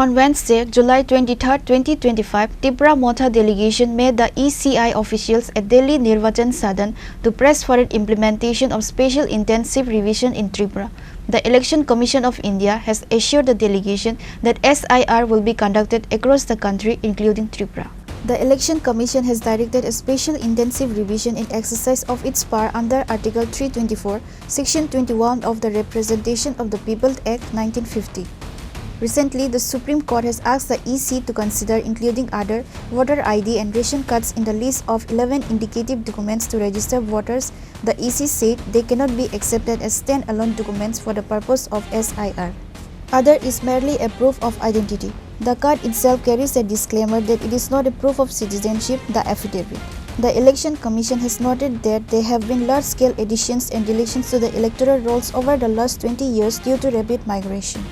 On Wednesday, July 23, 2025, Tripura Motha delegation met the ECI officials at Delhi Nirvachan Sadan to press for an implementation of Special Intensive Revision in Tripura. The Election Commission of India has assured the delegation that SIR will be conducted across the country, including Tripura. The Election Commission has directed a special intensive revision in exercise of its power under Article 324, Section 21 of the Representation of the People Act 1950. Recently, the Supreme Court has asked the EC to consider including other voter ID and ration cards in the list of 11 indicative documents to register voters. The EC said they cannot be accepted as stand-alone documents for the purpose of SIR. Other is merely a proof of identity. The card itself carries a disclaimer that it is not a proof of citizenship, the affidavit. The Election Commission has noted that there have been large-scale additions and deletions to the electoral rolls over the last 20 years due to rapid migration.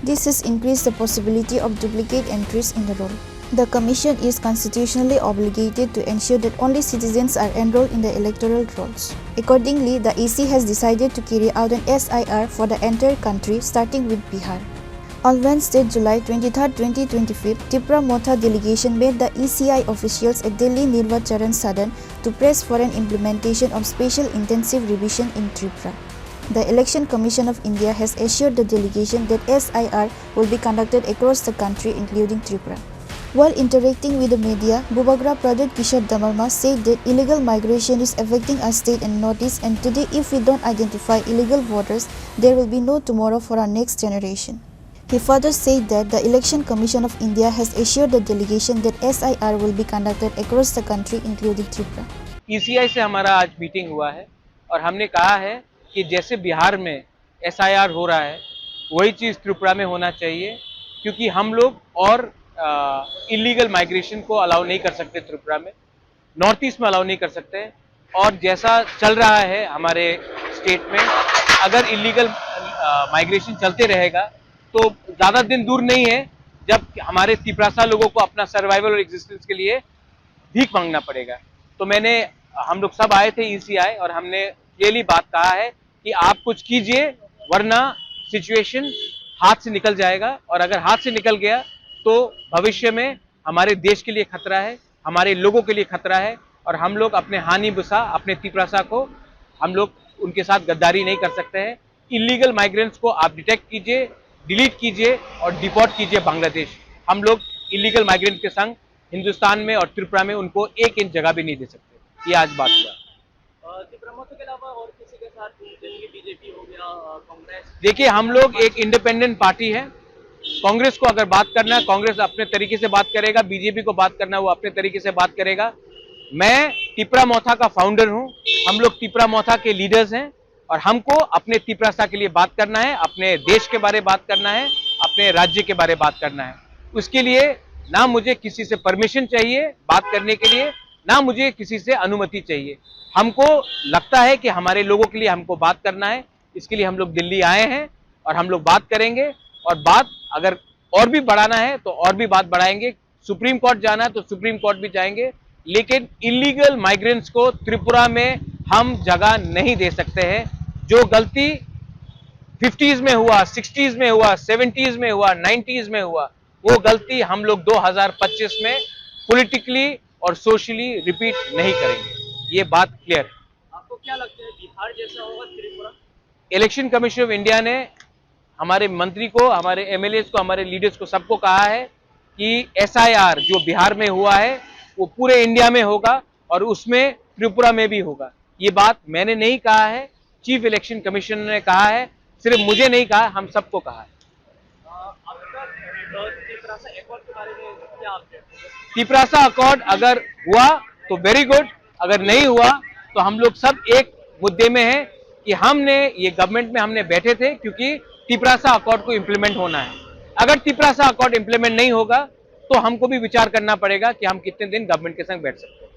This has increased the possibility of duplicate entries in the roll. The Commission is constitutionally obligated to ensure that only citizens are enrolled in the electoral rolls. Accordingly, the EC has decided to carry out an SIR for the entire country, starting with Bihar. On Wednesday, July 23, 2025, Tripura Motha delegation met the ECI officials at Delhi Nirvachan Sadan to press for an implementation of Special Intensive Revision in Tripura. The Election Commission of India has assured the delegation that SIR will be conducted across the country, including Tripura. While interacting with the media, Bubagra Pradut Kishore Damarma said that illegal migration is affecting our state and northeast, and today if we don't identify illegal voters, there will be no tomorrow for our next generation. He further said that the Election Commission of India has assured the delegation that SIR will be conducted across the country, including Tripura. ECI से हमारा आज meeting हुआ है और हमने कहा है कि जैसे बिहार में SIR हो रहा है वही चीज़ त्रिपुरा में होना चाहिए, क्योंकि हम लोग और इलीगल माइग्रेशन को अलाउ नहीं कर सकते त्रिपुरा में, नॉर्थ ईस्ट में अलाउ नहीं कर सकते। और जैसा चल रहा है हमारे स्टेट में, अगर इलीगल माइग्रेशन चलते रहेगा तो ज़्यादा दिन दूर नहीं है जब हमारे त्रिपुरा लोगों को अपना सर्वाइवल और एग्जिस्टेंस के लिए भीख मांगना पड़ेगा। तो हम लोग सब आए थे ECI और हमने क्लियरली बात कहा है कि आप कुछ कीजिए वरना सिचुएशन हाथ से निकल जाएगा, और अगर हाथ से निकल गया तो भविष्य में हमारे देश के लिए खतरा है, हमारे लोगों के लिए खतरा है, और हम लोग अपने हानि बुसा अपने त्रिपुरा को हम लोग उनके साथ गद्दारी नहीं कर सकते हैं। इलीगल माइग्रेंट्स को आप डिटेक्ट कीजिए, डिलीट कीजिए और डिपोर्ट कीजिए बांग्लादेश। हम लोग इलीगल माइग्रेंट के संग हिंदुस्तान में और त्रिपुरा में उनको एक इंच जगह भी नहीं दे सकते। ये आज बात हुआ। त्रिपुरा के अलावा और किसी के साथ बीजेपी हो गया, कांग्रेस? देखिए, हम लोग एक इंडिपेंडेंट पार्टी है। कांग्रेस को अगर बात करना है, कांग्रेस अपने तरीके से बात करेगा, बीजेपी को बात करना है वो अपने तरीके से बात करेगा। मैं ट्रिपुरा मोथा का फाउंडर हूं, हम लोग ट्रिपुरा मोथा के लीडर्स हैं और हमको अपने त्रिपुरा के लिए बात करना है, अपने देश के बारे में बात करना है, अपने राज्य के बारे में बात करना है। उसके लिए ना मुझे किसी से परमिशन चाहिए बात करने के लिए, ना मुझे किसी से अनुमति चाहिए। हमको लगता है कि हमारे लोगों के लिए हमको बात करना है, इसके लिए हम लोग दिल्ली आए हैं और हम लोग बात करेंगे, और बात अगर और भी बढ़ाना है तो और भी बात बढ़ाएंगे। सुप्रीम कोर्ट जाना है तो सुप्रीम कोर्ट भी जाएंगे, लेकिन इलीगल माइग्रेंट्स को त्रिपुरा में हम जगह नहीं दे सकते हैं। जो गलती 50s में हुआ, 60s में हुआ, 70s में हुआ, 90s में हुआ, वो गलती हम लोग 2025 में पॉलिटिकली और सोशली रिपीट नहीं करेंगे। ये बात क्लियर है। आपको क्या लगता है बिहार जैसा होगा Tripura? Election commission of India ने हमारे मंत्री को, हमारे MLAs को, हमारे लीडर्स को सबको कहा है कि SIR जो बिहार में हुआ है वो पूरे इंडिया में होगा और उसमें त्रिपुरा में भी होगा। ये बात मैंने नहीं कहा है, चीफ इलेक्शन कमीशन ने कहा है, सिर्फ मुझे नहीं कहा, हम सबको कहा है। त्रिपुरा अकॉर्ड अगर हुआ तो वेरी गुड, अगर नहीं हुआ तो हम लोग सब एक मुद्दे में हैं कि हमने ये गवर्नमेंट में हमने बैठे थे क्योंकि त्रिपुरा अकॉर्ड को इम्प्लीमेंट होना है। अगर त्रिपुरा अकॉर्ड इम्प्लीमेंट नहीं होगा तो हमको भी विचार करना पड़ेगा कि हम कितने दिन गवर्नमेंट के संग बैठ सकते हैं।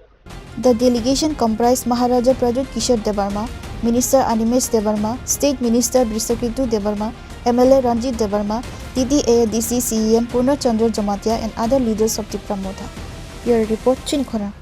The delegation comprised Maharaja Pradut Kishore Damarma, Minister Animesh Debarma, State Minister Brisakritu Debarma, MLA Ranjit Debarma, TTADC CEM Purna Chandra Jamatia, and other leaders of Tripura Motha. Your report, Chinikhora.